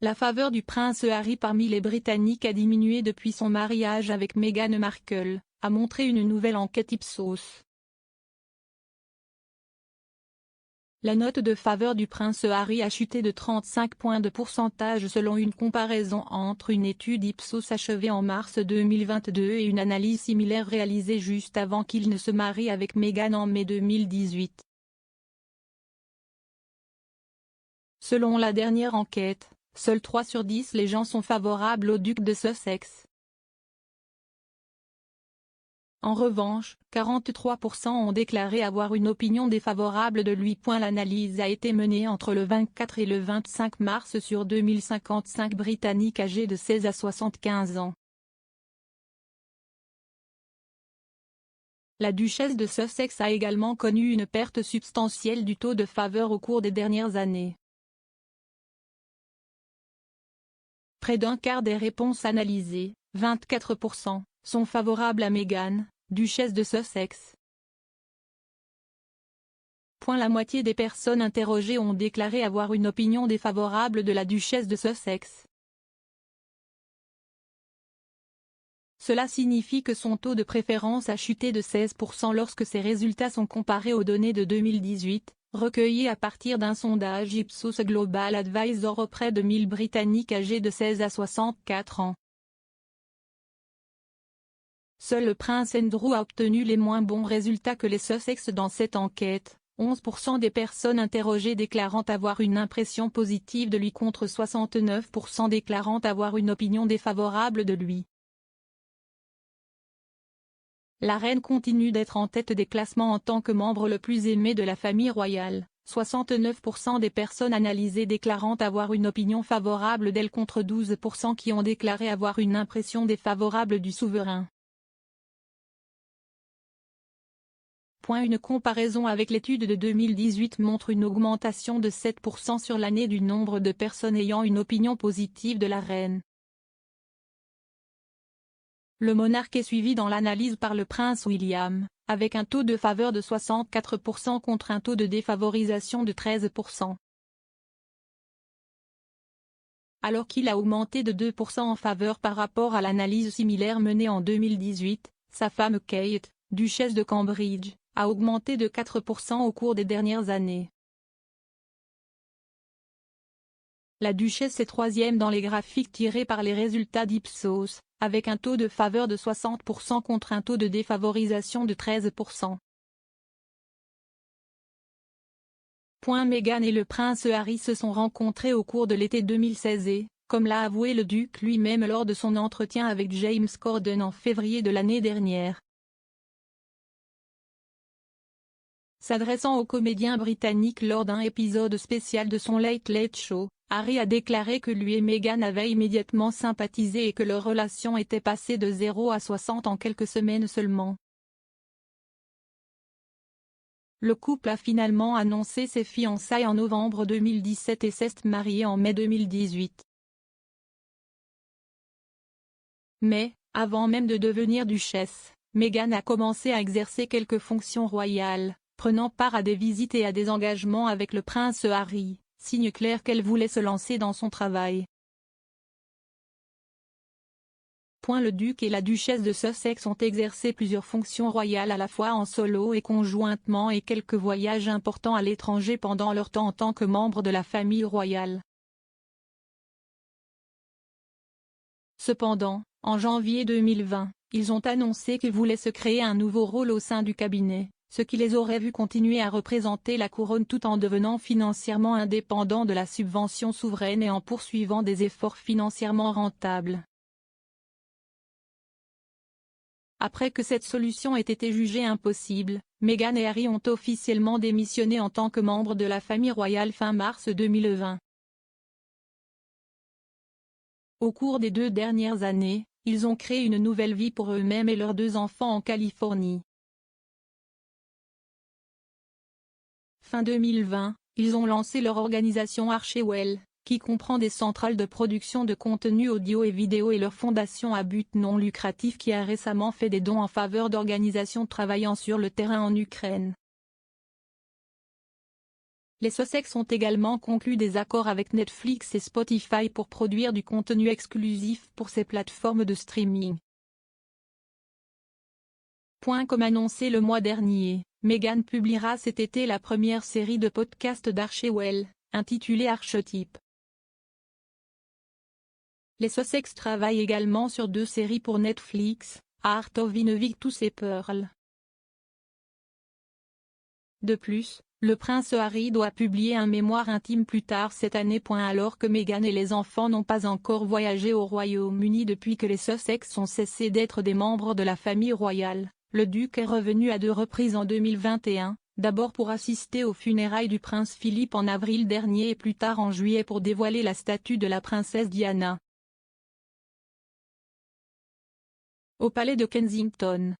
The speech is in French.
La faveur du prince Harry parmi les Britanniques a diminué depuis son mariage avec Meghan Markle, a montré une nouvelle enquête Ipsos. La note de faveur du prince Harry a chuté de 35 points de pourcentage selon une comparaison entre une étude Ipsos achevée en mars 2022 et une analyse similaire réalisée juste avant qu'il ne se marie avec Meghan en mai 2018. Selon la dernière enquête, seuls 3 sur 10 les gens sont favorables au duc de Sussex. En revanche, 43% ont déclaré avoir une opinion défavorable de lui. L'analyse a été menée entre le 24 et le 25 mars sur 2055 Britanniques âgés de 16 à 75 ans. La duchesse de Sussex a également connu une perte substantielle du taux de faveur au cours des dernières années. Près d'un quart des réponses analysées, 24%, sont favorables à Meghan, duchesse de Sussex. La moitié des personnes interrogées ont déclaré avoir une opinion défavorable de la duchesse de Sussex. Cela signifie que son taux de préférence a chuté de 16% lorsque ces résultats sont comparés aux données de 2018, recueillies à partir d'un sondage Ipsos Global Advisor auprès de 1000 Britanniques âgés de 16 à 64 ans. Seul le prince Andrew a obtenu les moins bons résultats que les Sussex dans cette enquête, 11% des personnes interrogées déclarant avoir une impression positive de lui contre 69% déclarant avoir une opinion défavorable de lui. La reine continue d'être en tête des classements en tant que membre le plus aimé de la famille royale, 69% des personnes analysées déclarant avoir une opinion favorable d'elle contre 12% qui ont déclaré avoir une impression défavorable du souverain. Une comparaison avec l'étude de 2018 montre une augmentation de 7% sur l'année du nombre de personnes ayant une opinion positive de la reine. Le monarque est suivi dans l'analyse par le prince William, avec un taux de faveur de 64% contre un taux de défavorisation de 13%. Alors qu'il a augmenté de 2% en faveur par rapport à l'analyse similaire menée en 2018, sa femme Kate, duchesse de Cambridge, a augmenté de 4% au cours des dernières années. La duchesse est troisième dans les graphiques tirés par les résultats d'Ipsos, avec un taux de faveur de 60% contre un taux de défavorisation de 13%. Meghan et le prince Harry se sont rencontrés au cours de l'été 2016 et, comme l'a avoué le duc lui-même lors de son entretien avec James Corden en février de l'année dernière. S'adressant aux comédiens britanniques lors d'un épisode spécial de son Late Late Show, Harry a déclaré que lui et Meghan avaient immédiatement sympathisé et que leur relation était passée de 0 à 60 en quelques semaines seulement. Le couple a finalement annoncé ses fiançailles en novembre 2017 et s'est marié en mai 2018. Mais, avant même de devenir duchesse, Meghan a commencé à exercer quelques fonctions royales, prenant part à des visites et à des engagements avec le prince Harry, signe clair qu'elle voulait se lancer dans son travail. Le duc et la duchesse de Sussex ont exercé plusieurs fonctions royales à la fois en solo et conjointement et quelques voyages importants à l'étranger pendant leur temps en tant que membres de la famille royale. Cependant, en janvier 2020, ils ont annoncé qu'ils voulaient se créer un nouveau rôle au sein du cabinet, ce qui les aurait vus continuer à représenter la couronne tout en devenant financièrement indépendants de la subvention souveraine et en poursuivant des efforts financièrement rentables. Après que cette solution ait été jugée impossible, Meghan et Harry ont officiellement démissionné en tant que membres de la famille royale fin mars 2020. Au cours des 2 dernières années, ils ont créé une nouvelle vie pour eux-mêmes et leurs 2 enfants en Californie. Fin 2020, ils ont lancé leur organisation Archewell, qui comprend des centrales de production de contenu audio et vidéo et leur fondation à but non lucratif qui a récemment fait des dons en faveur d'organisations travaillant sur le terrain en Ukraine. Les Sussex ont également conclu des accords avec Netflix et Spotify pour produire du contenu exclusif pour ces plateformes de streaming. Comme annoncé le mois dernier, Meghan publiera cet été la première série de podcasts d'Archewell, intitulée Archetype. Les Sussex travaillent également sur 2 séries pour Netflix, Art of Invictus et Pearl. De plus, le prince Harry doit publier un mémoire intime plus tard cette année. Alors que Meghan et les enfants n'ont pas encore voyagé au Royaume-Uni depuis que les Sussex ont cessé d'être des membres de la famille royale, le duc est revenu à 2 reprises en 2021, d'abord pour assister aux funérailles du prince Philippe en avril dernier et plus tard en juillet pour dévoiler la statue de la princesse Diana. Au palais de Kensington,